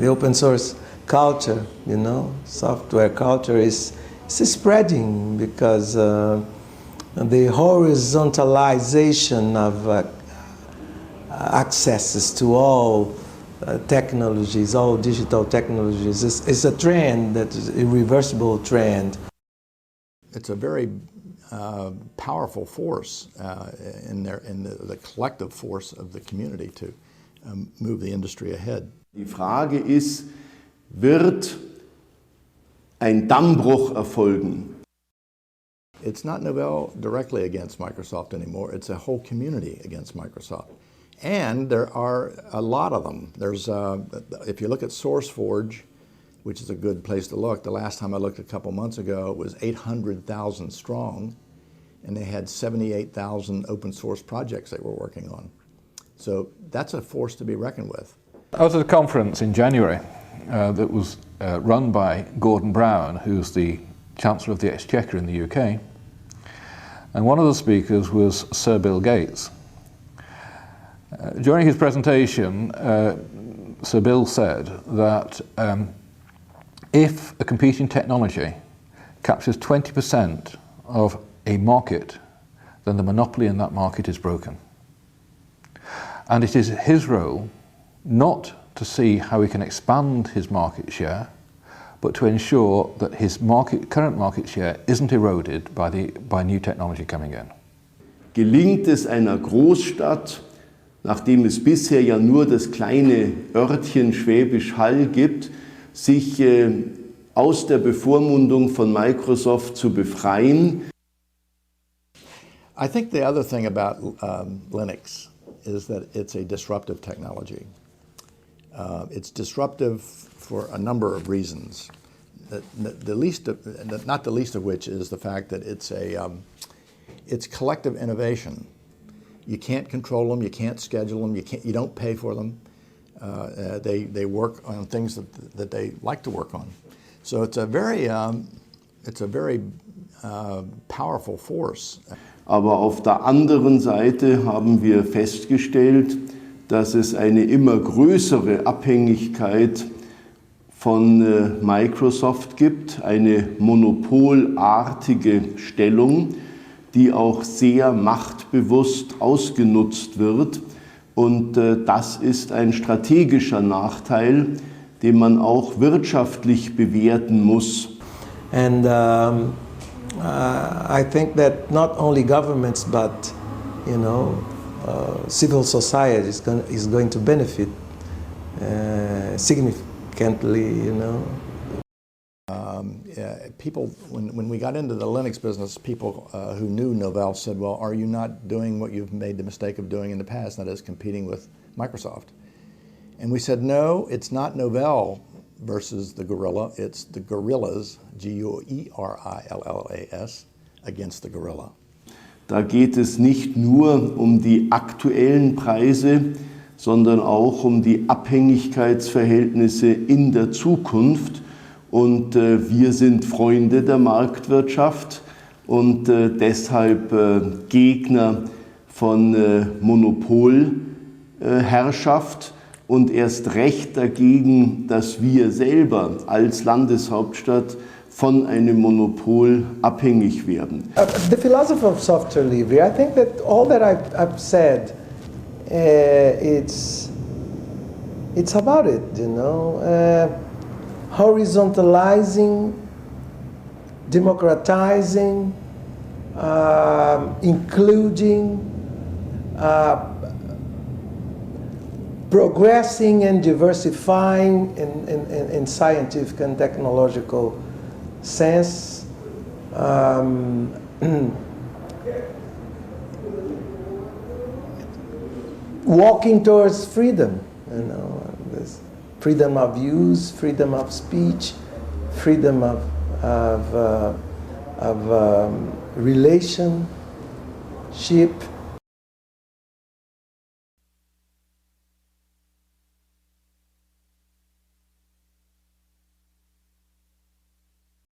The open source culture, you know, software culture is spreading because the horizontalization of accesses to all technologies, all digital technologies, is a trend that is a irreversible trend. It's a very powerful force in the collective force of the community to move the industry ahead. Die Frage ist, wird ein Dammbruch erfolgen? It's not Novell directly against Microsoft anymore, it's a whole community against Microsoft. And there are a lot of them. There's, if you look at SourceForge, which is a good place to look, the last time I looked a couple months ago, it was 800,000 strong, and they had 78,000 open source projects they were working on. So that's a force to be reckoned with. I was at a conference in January that was run by Gordon Brown, who's the Chancellor of the Exchequer in the UK, and one of the speakers was Sir Bill Gates. During his presentation, Sir Bill said that if a competing technology captures 20% of a market, then the monopoly in that market is broken. And it is his role not to see how he can expand his market share, but to ensure that his current market share isn't eroded by new technology coming in. Gelingt es einer Großstadt, nachdem es bisher ja nur das kleine Örtchen Schwäbisch Hall gibt, sich aus der Bevormundung von Microsoft zu befreien? I think the other thing about Linux is that it's a disruptive technology. It's disruptive for a number of reasons. Not the least of which is the fact that it's collective innovation. You can't control them, you can't schedule them, you don't pay for them. They work on things that they like to work on. So it's a very powerful force. Aber auf der anderen Seite haben wir festgestellt, dass es eine immer größere Abhängigkeit von Microsoft gibt, eine monopolartige Stellung, die auch sehr machtbewusst ausgenutzt wird. Und das ist ein strategischer Nachteil, den man auch wirtschaftlich bewerten muss. And I think that not only governments, but civil society is going to benefit significantly. People, when we got into the Linux business, people who knew Novell said, well, are you not doing what you've made the mistake of doing in the past, that is competing with Microsoft? And we said, no, it's not Novell versus the gorilla, it's the gorillas, G-O-E-R-I-L-L-A-S, against the gorilla. Da geht es nicht nur um die aktuellen Preise, sondern auch um die Abhängigkeitsverhältnisse in der Zukunft. Und wir sind Freunde der Marktwirtschaft und deshalb Gegner von Monopolherrschaft und erst recht dagegen, dass wir selber als Landeshauptstadt von einem Monopol abhängig werden. The philosophy of software delivery, I think that all that I've said, it's about it, horizontalizing, democratizing, including, progressing and diversifying in scientific and technological sense. Walking towards freedom, this freedom of use, freedom of speech, freedom of relationship,